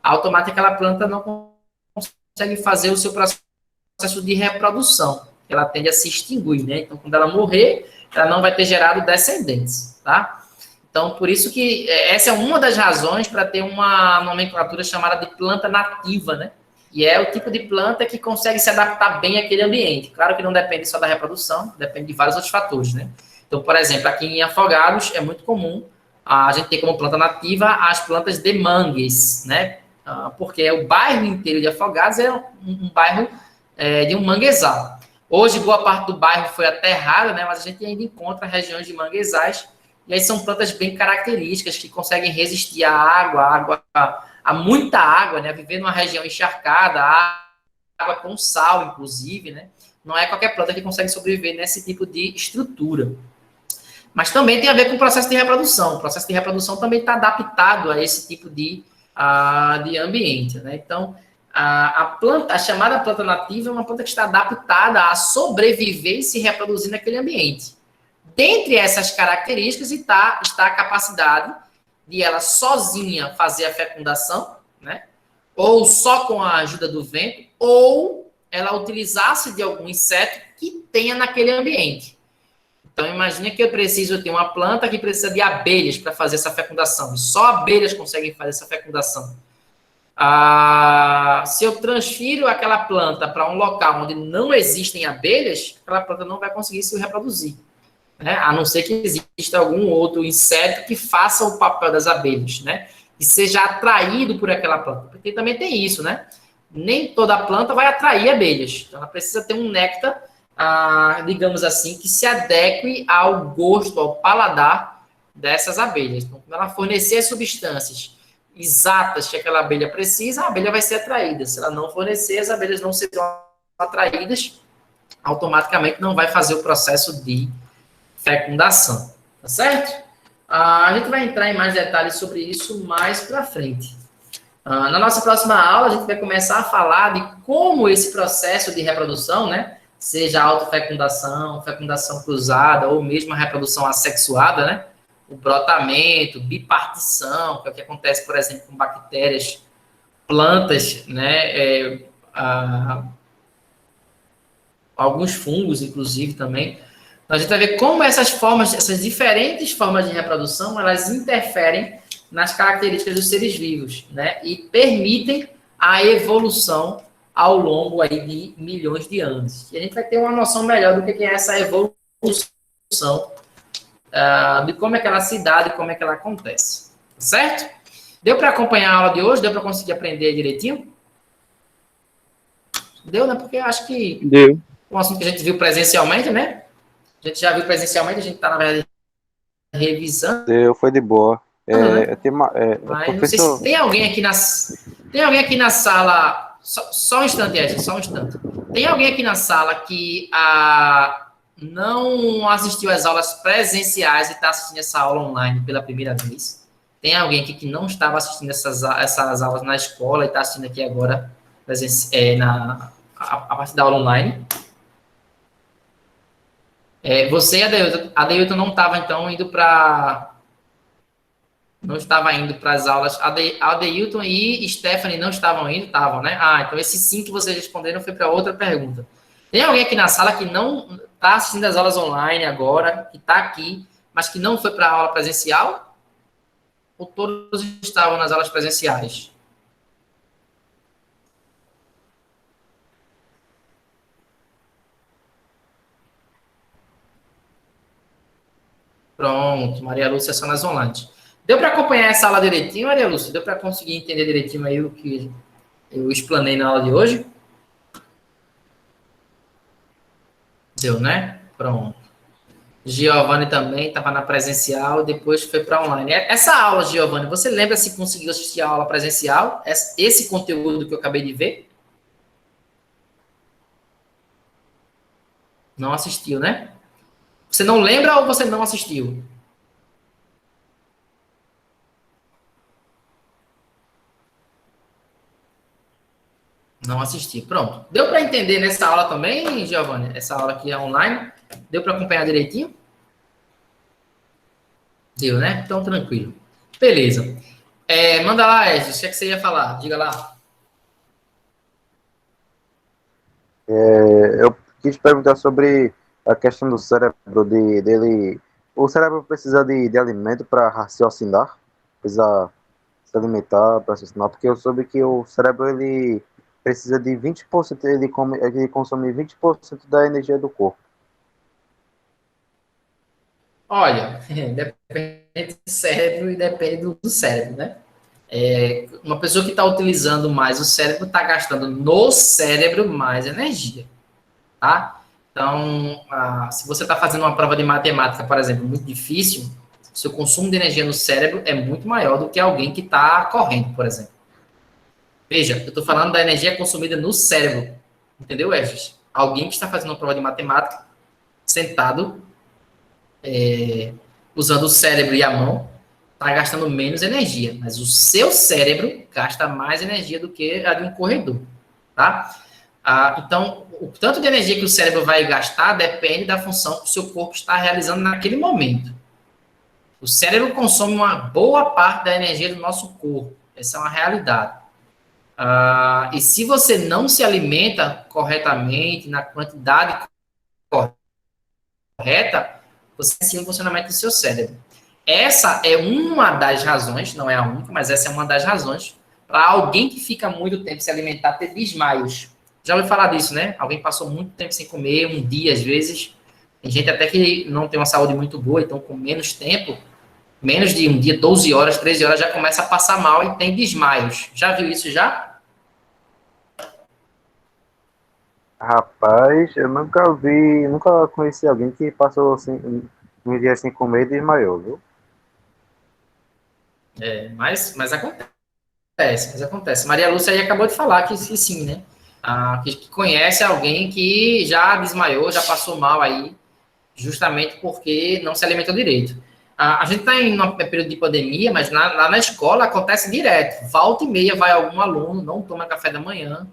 automaticamente aquela planta não consegue fazer o seu processo de reprodução. Ela tende a se extinguir, né? Então, quando ela morrer, ela não vai ter gerado descendentes, tá? Então, por isso que essa é uma das razões para ter uma nomenclatura chamada de planta nativa, né? E é o tipo de planta que consegue se adaptar bem àquele ambiente. Claro que não depende só da reprodução, depende de vários outros fatores, né? Então, por exemplo, aqui em Afogados é muito comum a gente tem como planta nativa as plantas de mangues, né? Porque o bairro inteiro de Afogados é um bairro de um manguezal. Hoje, boa parte do bairro foi aterrada, né? Mas a gente ainda encontra regiões de manguezais, e aí são plantas bem características que conseguem resistir à água, a muita água, né? Viver numa região encharcada, água com sal, inclusive, né? Não é qualquer planta que consegue sobreviver nesse tipo de estrutura. Mas também tem a ver com o processo de reprodução. O processo de reprodução também está adaptado a esse tipo de ambiente, né? Então, a chamada planta nativa é uma planta que está adaptada a sobreviver e se reproduzir naquele ambiente. Dentre essas características está a capacidade de ela sozinha fazer a fecundação, né? Ou só com a ajuda do vento, ou ela utilizar-se de algum inseto que tenha naquele ambiente. Então, imagine que eu preciso ter uma planta que precisa de abelhas para fazer essa fecundação. E só abelhas conseguem fazer essa fecundação. Se eu transfiro aquela planta para um local onde não existem abelhas, aquela planta não vai conseguir se reproduzir, né? A não ser que exista algum outro inseto que faça o papel das abelhas, né? E seja atraído por aquela planta. Porque também tem isso, né? Nem toda planta vai atrair abelhas. Então, ela precisa ter um néctar, digamos assim, que se adeque ao gosto, ao paladar dessas abelhas. Então, quando ela fornecer substâncias exatas que aquela abelha precisa, a abelha vai ser atraída. Se ela não fornecer, as abelhas não serão atraídas, automaticamente não vai fazer o processo de fecundação. Tá certo? A gente vai entrar em mais detalhes sobre isso mais para frente. Na nossa próxima aula, a gente vai começar a falar de como esse processo de reprodução, né, seja autofecundação, fecundação cruzada ou mesmo a reprodução assexuada, né, o brotamento, bipartição, que é o que acontece, por exemplo, com bactérias, plantas, né, alguns fungos, inclusive, também. Então, a gente vai ver como essas diferentes formas de reprodução, elas interferem nas características dos seres vivos, né, e permitem a evolução ao longo aí de milhões de anos. E a gente vai ter uma noção melhor do que é essa evolução, de como é que ela se dá, de como é que ela acontece. Certo? Deu para acompanhar a aula de hoje? Deu para conseguir aprender direitinho? Deu, né? Porque eu acho que Deu. um assunto que a gente viu presencialmente, né? A gente já viu presencialmente, a gente está, na verdade, revisando. Deu, foi de boa. Né? Mas não sei se tem alguém aqui na sala. Só um instante, Edson, só um instante. Tem alguém aqui na sala que não assistiu às aulas presenciais e está assistindo essa aula online pela primeira vez? Tem alguém aqui que não estava assistindo essas aulas na escola e está assistindo aqui agora a partir da aula online? Você e a Adeilton não estava, então, não estava indo para as aulas. Adeilton e Stephanie não estavam indo? Estavam, né? Então esse sim que vocês responderam foi para outra pergunta. Tem alguém aqui na sala que não está assistindo as aulas online agora, que está aqui, mas que não foi para a aula presencial? Ou todos estavam nas aulas presenciais? Pronto, Maria Lúcia só nas online. Deu para acompanhar essa aula direitinho, Maria Lúcia? Deu para conseguir entender direitinho aí o que eu explanei na aula de hoje? Deu, né? Pronto. Giovanni também estava na presencial, depois foi para online. Essa aula, Giovanni, você lembra se conseguiu assistir a aula presencial? Esse conteúdo que eu acabei de ver? Não assistiu, né? Você não lembra ou você não assistiu? Não assisti. Pronto. Deu para entender nessa aula também, Giovanni? Essa aula aqui é online? Deu para acompanhar direitinho? Deu, né? Então, tranquilo. Beleza. Manda lá, Edson. O que é que você ia falar? Diga lá. Eu quis perguntar sobre a questão do cérebro dele. O cérebro precisa de alimento para raciocinar? Precisa se alimentar para raciocinar? Porque eu soube que o cérebro ele precisa de 20%, ele consome 20% da energia do corpo. Olha, depende do cérebro e depende do cérebro, né? Uma pessoa que está utilizando mais o cérebro está gastando no cérebro mais energia, tá? Então, se você está fazendo uma prova de matemática, por exemplo, muito difícil, seu consumo de energia no cérebro é muito maior do que alguém que está correndo, por exemplo. Veja, eu estou falando da energia consumida no cérebro, entendeu, Regis? Alguém que está fazendo uma prova de matemática, sentado, usando o cérebro e a mão, está gastando menos energia, mas o seu cérebro gasta mais energia do que a de um corredor, tá? Então, o tanto de energia que o cérebro vai gastar depende da função que o seu corpo está realizando naquele momento. O cérebro consome uma boa parte da energia do nosso corpo, essa é uma realidade. E se você não se alimenta corretamente, na quantidade correta, você ensina o funcionamento do seu cérebro. Essa é uma das razões, não é a única, mas essa é uma das razões para alguém que fica muito tempo se alimentar ter desmaios. Já ouviu falar disso, né? Alguém passou muito tempo sem comer, um dia às vezes. Tem gente até que não tem uma saúde muito boa, então com menos tempo, menos de um dia, 12 horas, 13 horas, já começa a passar mal e tem desmaios. Já viu isso já? Rapaz, eu nunca conheci alguém que passou assim, um dia sem comer e desmaiou, viu? Mas acontece. Maria Lúcia aí acabou de falar que sim, né? Que conhece alguém que já desmaiou, já passou mal aí, justamente porque não se alimentou direito. A gente está em um período de pandemia, mas lá na escola acontece direto. Volta e meia vai algum aluno, não toma café da manhã,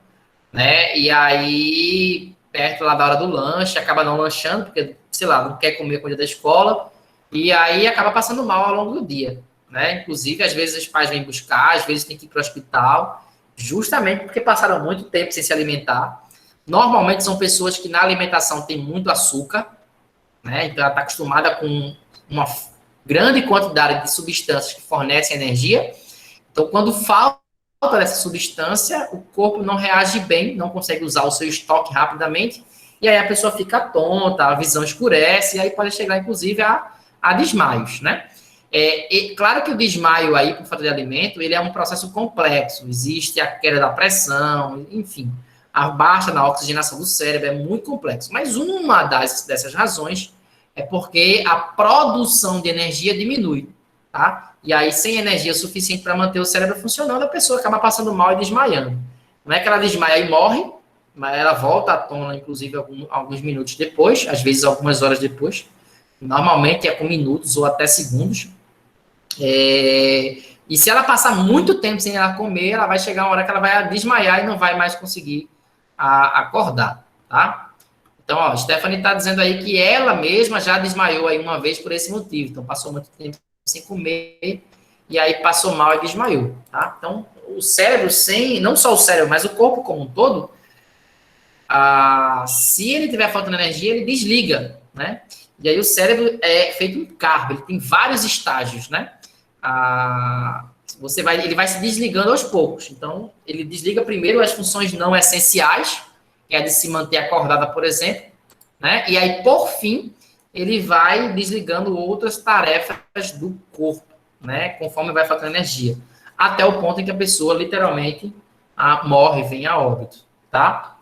né? E aí, perto lá da hora do lanche, acaba não lanchando, porque, sei lá, não quer comer a comida da escola, e aí acaba passando mal ao longo do dia, né? Inclusive, às vezes os pais vêm buscar, às vezes tem que ir para o hospital, justamente porque passaram muito tempo sem se alimentar. Normalmente são pessoas que na alimentação tem muito açúcar, né? Então ela está acostumada com uma grande quantidade de substâncias que fornecem energia. Então, quando falta dessa substância, o corpo não reage bem, não consegue usar o seu estoque rapidamente, e aí a pessoa fica tonta, a visão escurece, e aí pode chegar, inclusive, a desmaios, né? Claro que o desmaio aí, por falta de alimento, ele é um processo complexo. Existe a queda da pressão, enfim, a baixa na oxigenação do cérebro, é muito complexo. Mas uma dessas razões é porque a produção de energia diminui, tá? E aí, sem energia suficiente para manter o cérebro funcionando, a pessoa acaba passando mal e desmaiando. Não é que ela desmaia e morre, mas ela volta à tona, inclusive, alguns minutos depois, às vezes algumas horas depois. Normalmente é com minutos ou até segundos. E se ela passar muito tempo sem ela comer, ela vai chegar uma hora que ela vai desmaiar e não vai mais conseguir acordar, tá? Então, ó, a Stephanie está dizendo aí que ela mesma já desmaiou aí uma vez por esse motivo. Então, passou muito tempo sem comer e aí passou mal e desmaiou, tá? Então, o cérebro não só o cérebro, mas o corpo como um todo, se ele tiver faltando energia, ele desliga, né? E aí o cérebro é feito um carro, ele tem vários estágios, né? Ele vai se desligando aos poucos. Então, ele desliga primeiro as funções não essenciais, que é de se manter acordada, por exemplo, né? E aí, por fim, ele vai desligando outras tarefas do corpo, né? Conforme vai faltando energia. Até o ponto em que a pessoa, literalmente, morre, vem a óbito, tá?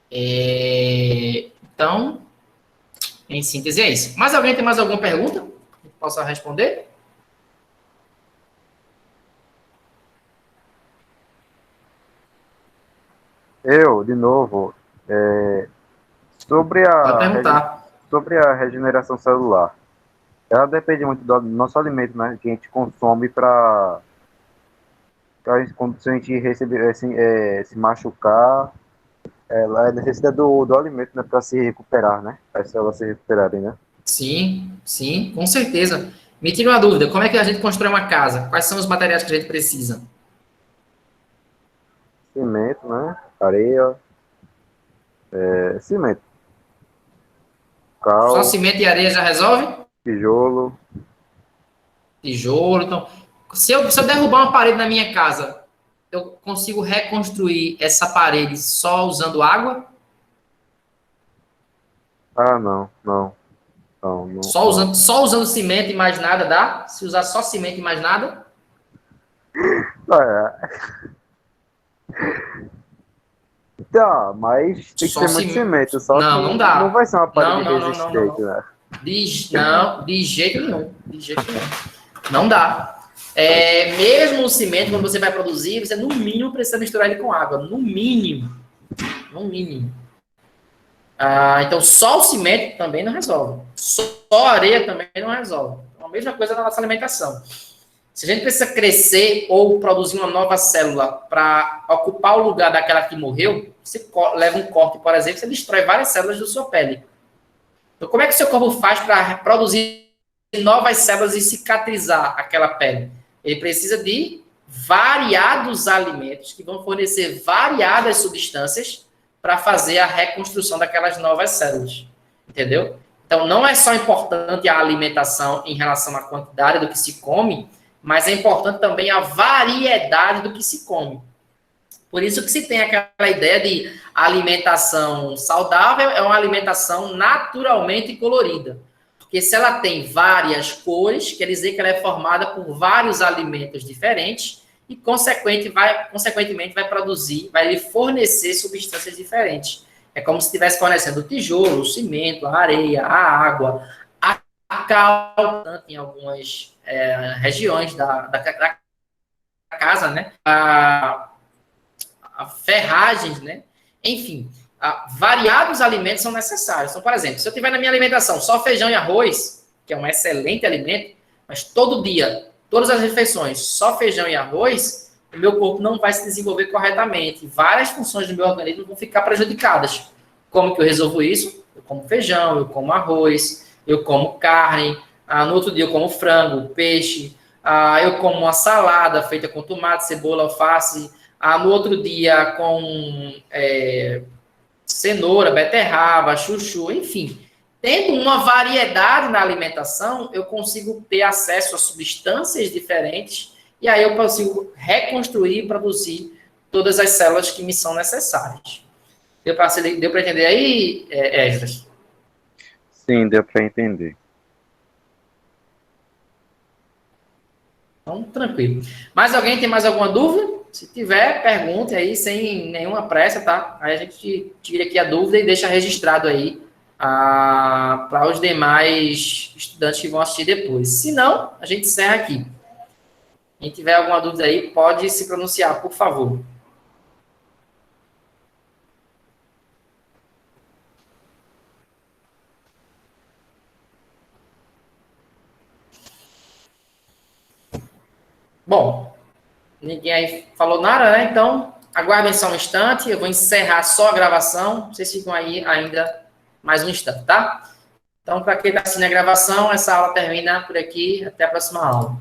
Então, em síntese, é isso. Mas alguém tem mais alguma pergunta que possa responder? Eu, de novo, sobre Pode perguntar. sobre a regeneração celular. Ela depende muito do nosso alimento, né? Que a gente consome para se a gente receber, se machucar, ela necessita do alimento, né? Para se recuperar, né? Para as células se recuperarem, né? Sim, com certeza. Me tira uma dúvida, como é que a gente constrói uma casa? Quais são os materiais que a gente precisa? Cimento, né? Areia, cimento, Só cal, cimento e areia já resolve? tijolo. Tijolo. Então, se eu derrubar uma parede na minha casa, eu consigo reconstruir essa parede só usando água? Ah, não, não. Não, não, Só usando cimento e mais nada dá? Se usar só cimento e mais nada? É. Tá, mas tem que Só ser muito cimento. cimento, só Não, que não dá. não vai ser uma parede Não. resistente, né? De jeito nenhum. De jeito nenhum. Não dá. Mesmo o cimento, quando você vai produzir, você no mínimo precisa misturar ele com água. No mínimo. No mínimo. Então, só o cimento também não resolve. Só a areia também não resolve. Então, a mesma coisa na nossa alimentação. Se a gente precisa crescer ou produzir uma nova célula para ocupar o lugar daquela que morreu, você leva um corte, por exemplo, você destrói várias células da sua pele. Então, como é que o seu corpo faz para produzir novas células e cicatrizar aquela pele? Ele precisa de variados alimentos que vão fornecer variadas substâncias para fazer a reconstrução daquelas novas células. Entendeu? Então, não é só importante a alimentação em relação à quantidade do que se come, mas é importante também a variedade do que se come. Por isso que se tem aquela ideia de alimentação saudável é uma alimentação naturalmente colorida. Porque se ela tem várias cores, quer dizer que ela é formada por vários alimentos diferentes e, consequentemente, vai produzir, vai lhe fornecer substâncias diferentes. É como se estivesse fornecendo o tijolo, o cimento, a areia, a água, a cal, em algumas regiões da casa, né? A ferragens, né? Enfim, variados alimentos são necessários. Então, por exemplo, se eu tiver na minha alimentação só feijão e arroz, que é um excelente alimento, mas todo dia, todas as refeições, só feijão e arroz, o meu corpo não vai se desenvolver corretamente. Várias funções do meu organismo vão ficar prejudicadas. Como que eu resolvo isso? Eu como feijão, eu como arroz, eu como carne, no outro dia eu como frango, peixe, eu como uma salada feita com tomate, cebola, alface, no outro dia com cenoura, beterraba, chuchu, enfim. Tendo uma variedade na alimentação, eu consigo ter acesso a substâncias diferentes e aí eu consigo reconstruir e produzir todas as células que me são necessárias. Deu para entender aí, Esdras? Sim, deu para entender. Então, tranquilo. Mais alguém tem mais alguma dúvida? Se tiver, pergunte aí, sem nenhuma pressa, tá? Aí a gente tira aqui a dúvida e deixa registrado aí para os demais estudantes que vão assistir depois. Se não, a gente encerra aqui. Quem tiver alguma dúvida aí, pode se pronunciar, por favor. Bom, ninguém aí falou nada, né? Então, aguardem só um instante, eu vou encerrar só a gravação, vocês ficam aí ainda mais um instante, tá? Então, para quem está assistindo a gravação, essa aula termina por aqui, até a próxima aula.